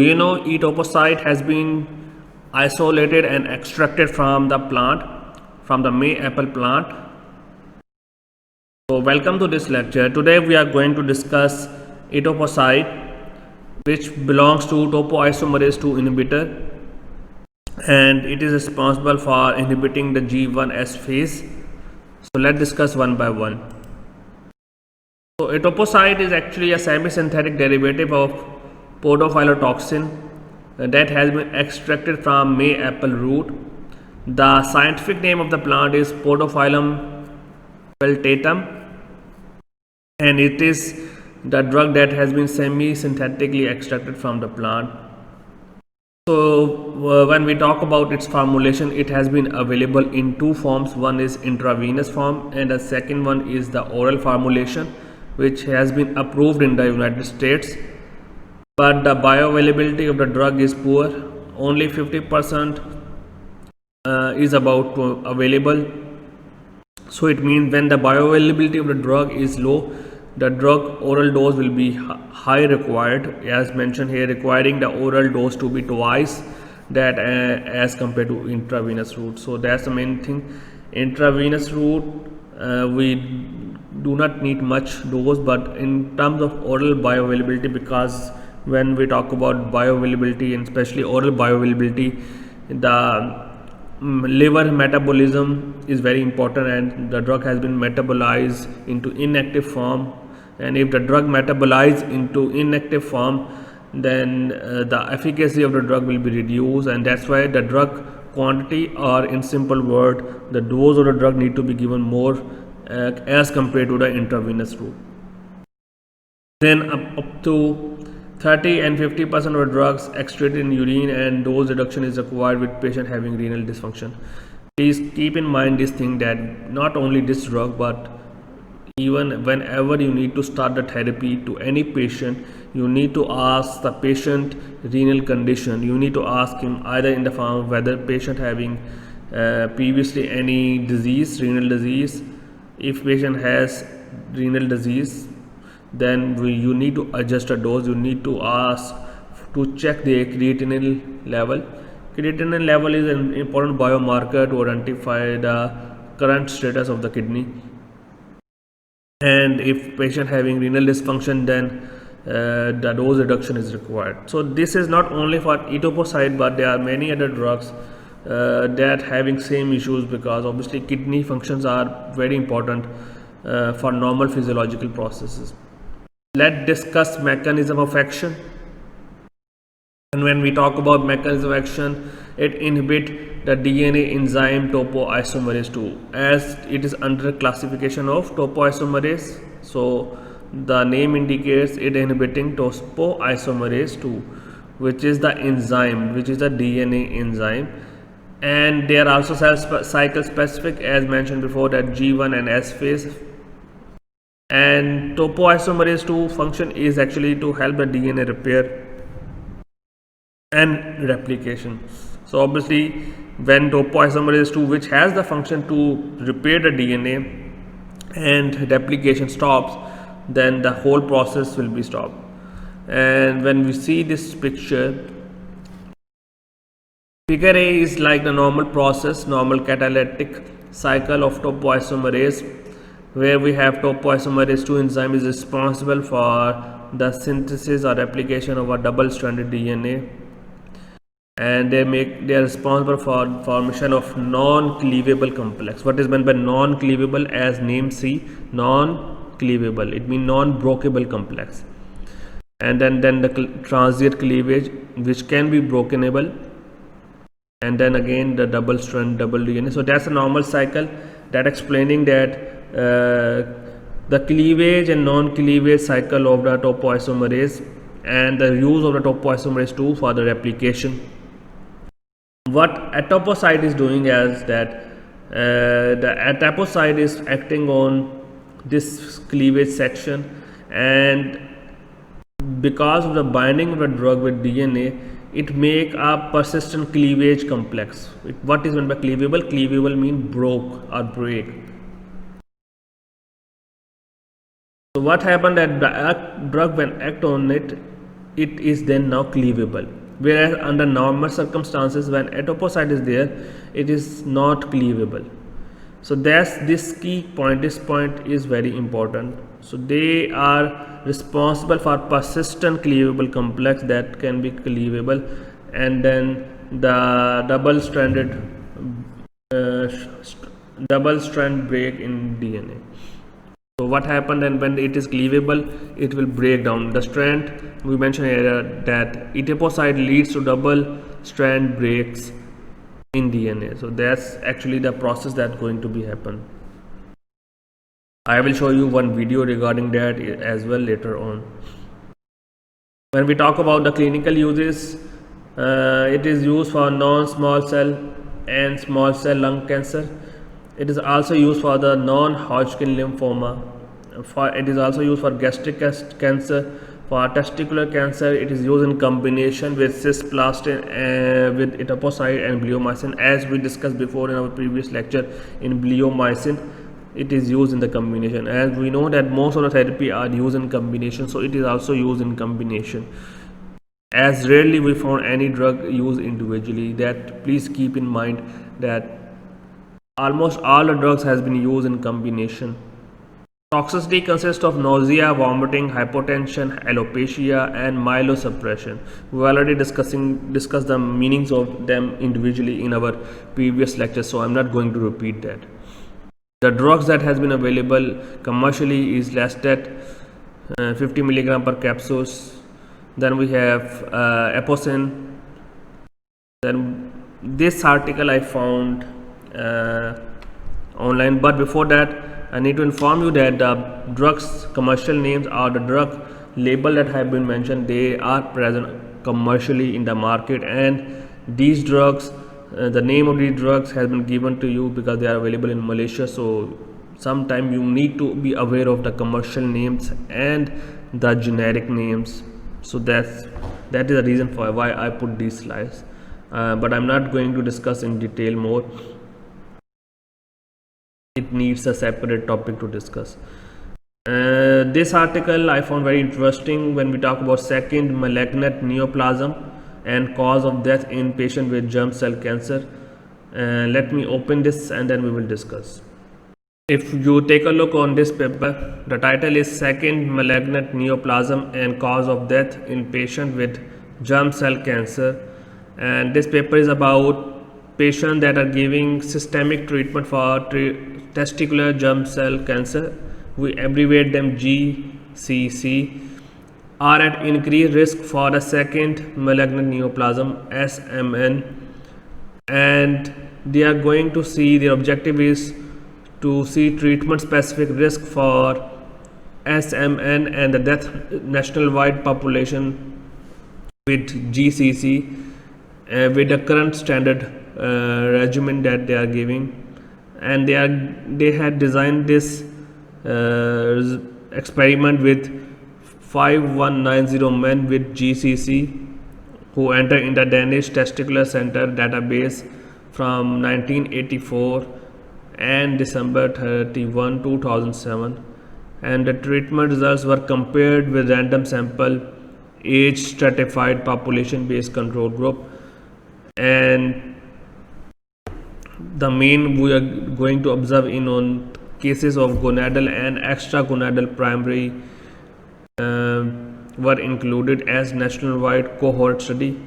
you know etoposide has been isolated and extracted from the plant, from the mayapple plant? So welcome to this lecture. Today we are going to discuss etoposide, which belongs to topoisomerase 2 inhibitor, and it is responsible for inhibiting the G1S phase. So let's discuss one by one. So etoposide is actually a semi-synthetic derivative of podophyllitoxin that has been extracted from mayapple root. The scientific name of the plant is Podophyllum peltatum, and it is the drug that has been semi-synthetically extracted from the plant. So when we talk about its formulation, it has been available in two forms. One is intravenous form and the second one is the oral formulation, which has been approved in the United States, but the bioavailability of the drug is poor. Only 50% is about available. So it means when the bioavailability of the drug is low, the drug oral dose will be high required, as mentioned here, requiring the oral dose to be twice that as compared to intravenous route. So that's the main thing. Intravenous route, we do not need much dose, but in terms of oral bioavailability, because when we talk about bioavailability and especially oral bioavailability, the liver metabolism is very important, and the drug has been metabolized into inactive form, and if the drug metabolizes into inactive form, then the efficacy of the drug will be reduced, and that's why the drug quantity, or in simple word, the dose of the drug need to be given more as compared to the intravenous route. Then up to 30 and 50% of the drugs excreted in urine, and dose reduction is required with patient having renal dysfunction. Please keep in mind this thing, that not only this drug, but even whenever you need to start the therapy to any patient, you need to ask the patient renal condition. You need to ask him either in the form of whether patient having previously any disease, renal disease. If patient has renal disease, then you need to adjust a dose. You need to ask to check the creatinine level. Creatinine level is an important biomarker to identify the current status of the kidney, and if patient having renal dysfunction, then the dose reduction is required. So this is not only for etoposide, but there are many other drugs that having same issues, because obviously kidney functions are very important for normal physiological processes. Let's discuss mechanism of action. And when we talk about mechanism of action, it inhibits the DNA enzyme topoisomerase 2, as it is under classification of topoisomerase. So the name indicates it inhibiting topoisomerase 2, which is the enzyme, which is the DNA enzyme. And they are also cell cycle specific, as mentioned before, that G1 and S phase. And topoisomerase 2 function is actually to help the DNA repair and replication. So obviously when topoisomerase 2, which has the function to repair the DNA, and replication stops, then the whole process will be stopped. And when we see this picture, figure A is like the normal process, normal catalytic cycle of topoisomerase, where we have topoisomerase 2 enzyme is responsible for the synthesis or replication of a double-stranded DNA, and they are responsible for formation of non-cleavable complex. What is meant by non-cleavable? As name see, non-cleavable, it means non-breakable complex. And then the transient cleavage, which can be brokenable, and then again the double strand double DNA. So that's a normal cycle, that explaining that the cleavage and non-cleavage cycle of the topoisomerase, and the use of the topoisomerase 2 for the replication. What etoposide is doing is that the etoposide is acting on this cleavage section, and because of the binding of the drug with DNA, it make a persistent cleavage complex. What is meant by cleavable? Cleavable means broke or break. So what happened, that the drug when act on it, it is then now cleavable, whereas under normal circumstances when etoposide is there, it is not cleavable. So that's this key point. This point is very important. So they are responsible for persistent cleavable complex that can be cleavable, and then the double strand break in DNA. So what happened, and when it is cleavable, it will break down the strand. We mentioned here that etoposide leads to double strand breaks in DNA. So that's actually the process that's going to be happen. I will show you one video regarding that as well later on. When we talk about the clinical uses, it is used for non-small cell and small cell lung cancer. It is also used for the non-Hodgkin lymphoma. It is also used for gastric cancer. For testicular cancer, it is used in combination with cisplatin, with etoposide and bleomycin. As we discussed before in our previous lecture, in bleomycin, it is used in the combination. As we know that most of the therapy are used in combination, so it is also used in combination. As rarely we found any drug used individually. That please keep in mind that almost all the drugs has been used in combination. Toxicity consists of nausea, vomiting, hypotension, alopecia, and myelosuppression. We already discussed the meanings of them individually in our previous lectures, so I'm not going to repeat that. The drugs that has been available commercially is Lestat, 50 milligram per capsules. Then we have Eposin. Then this article I found online, but before that I need to inform you that the drugs commercial names or the drug label that have been mentioned, they are present commercially in the market, and these drugs, the name of these drugs has been given to you because they are available in Malaysia. So sometime you need to be aware of the commercial names and the generic names. So that is the reason for why I put these slides, but I'm not going to discuss in detail more. It needs a separate topic to discuss. This article I found very interesting when we talk about second malignant neoplasm and cause of death in patient with germ cell cancer. Let me open this and then we will discuss. If you take a look on this paper, the title is Second Malignant Neoplasm and Cause of Death in Patient with Germ Cell Cancer, and this paper is about patients that are giving systemic treatment for testicular germ cell cancer. We abbreviate them GCC, are at increased risk for a second malignant neoplasm SMN, and they are going to see, their objective is to see treatment specific risk for SMN and the death national-wide population with GCC with the current standard regimen that they are giving. And they had designed this experiment with 5190 men with GCC who enter in the Danish Testicular Center database from 1984 and December 31, 2007, and the treatment results were compared with random sample age stratified population based control group. And the main we are going to observe in on cases of gonadal and extragonadal primary were included as national-wide cohort study.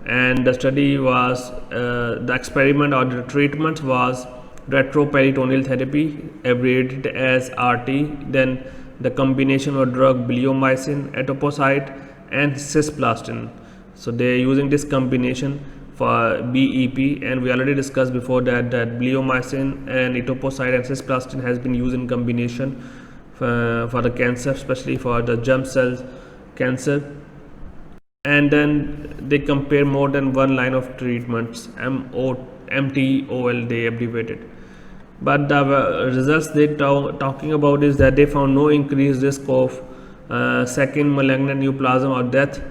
And the study was the experiment or the treatment was retroperitoneal therapy, abbreviated as RT, then the combination of drug bleomycin, etoposide and cisplatin. So they are using this combination for BEP, and we already discussed before that bleomycin and etoposide and cisplatin has been used in combination for the cancer, especially for the germ cell cancer. And then they compare more than one line of treatments, MTOL they abbreviated. But the results they talking about is that they found no increased risk of second malignant neoplasm or death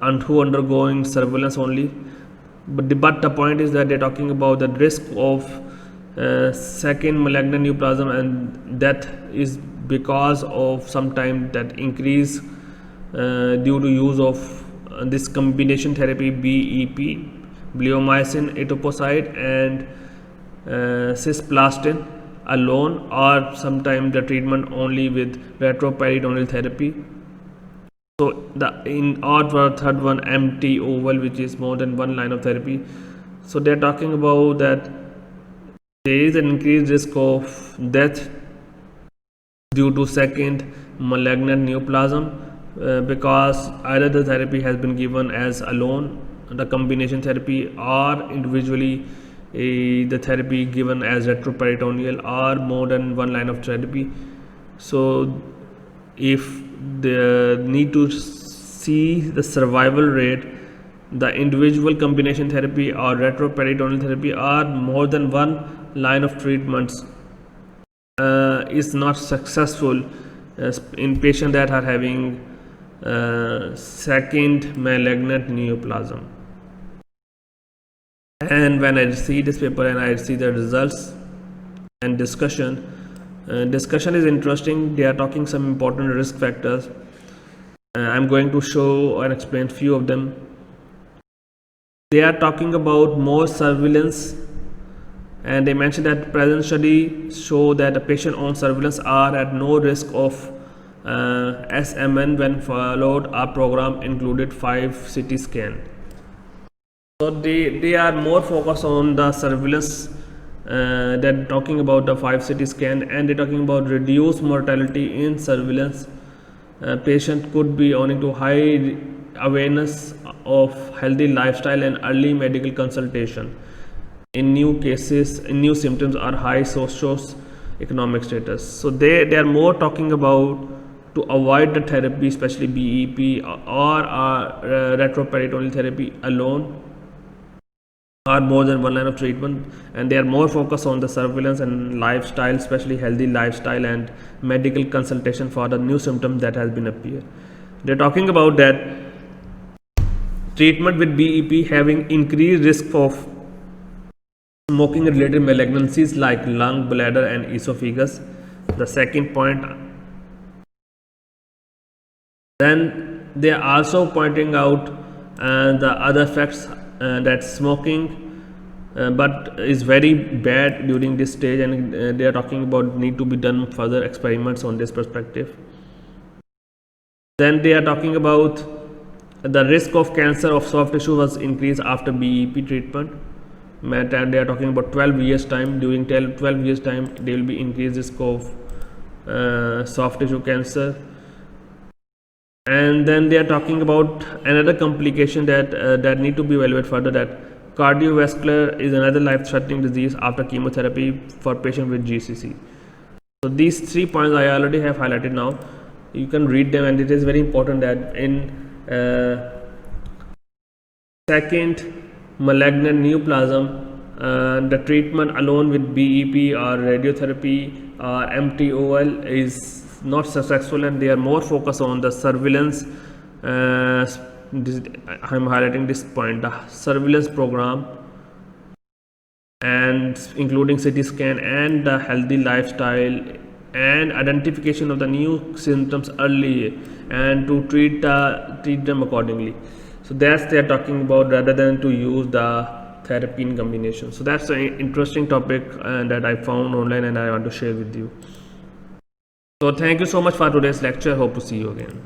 and who undergoing surveillance only. But the point is that they're talking about the risk of second malignant neoplasm and death is because of sometime that increase due to use of this combination therapy BEP, bleomycin, etoposide, and cisplatin alone, or sometimes the treatment only with retroperitoneal therapy. So the third one, MT oval, which is more than one line of therapy. So they're talking about that there is an increased risk of death due to second malignant neoplasm because either the therapy has been given as alone, the combination therapy, or individually the therapy given as retroperitoneal, or more than one line of therapy. So if they need to see the survival rate, the individual combination therapy or retroperitoneal therapy or more than one line of treatments is not successful in patients that are having second malignant neoplasm. And when I see this paper and I see the results and discussion is interesting. They are talking some important risk factors. I'm going to show and explain few of them. They are talking about more surveillance, and they mentioned that present study show that a patient on surveillance are at no risk of SMN when followed a program included 5 CT scan. So they are more focused on the surveillance than talking about the 5 CT scan, and they're talking about reduced mortality in surveillance. Patient could be owing to high awareness of healthy lifestyle and early medical consultation in new cases, in new symptoms, or high socio-economic status. So they are more talking about to avoid the therapy, especially BEP or retroperitoneal therapy alone, or more than one line of treatment, and they are more focused on the surveillance and lifestyle, especially healthy lifestyle and medical consultation for the new symptoms that has been appeared. They're talking about that treatment with BEP having increased risk of smoking related malignancies like lung, bladder, and esophagus. The second point. Then they are also pointing out the other facts that smoking but is very bad during this stage, and they are talking about need to be done further experiments on this perspective. Then they are talking about the risk of cancer of soft tissue was increased after BEP treatment. And they are talking about 12 years time. During 12 years time, there will be increased risk of soft tissue cancer. And then they are talking about another complication that need to be evaluated further, that cardiovascular is another life-threatening disease after chemotherapy for patient with GCC. So these 3 points I already have highlighted now. You can read them, and it is very important that in second malignant neoplasm, the treatment alone with BEP or radiotherapy or MTOL is not successful, and they are more focused on the surveillance. I'm highlighting this point, the surveillance program, and including CT scan and the healthy lifestyle and identification of the new symptoms early, and to treat them accordingly. So that's they are talking about, rather than to use the therapy in combination. So that's an interesting topic that I found online, and I want to share with you. So thank you so much for today's lecture. Hope to see you again.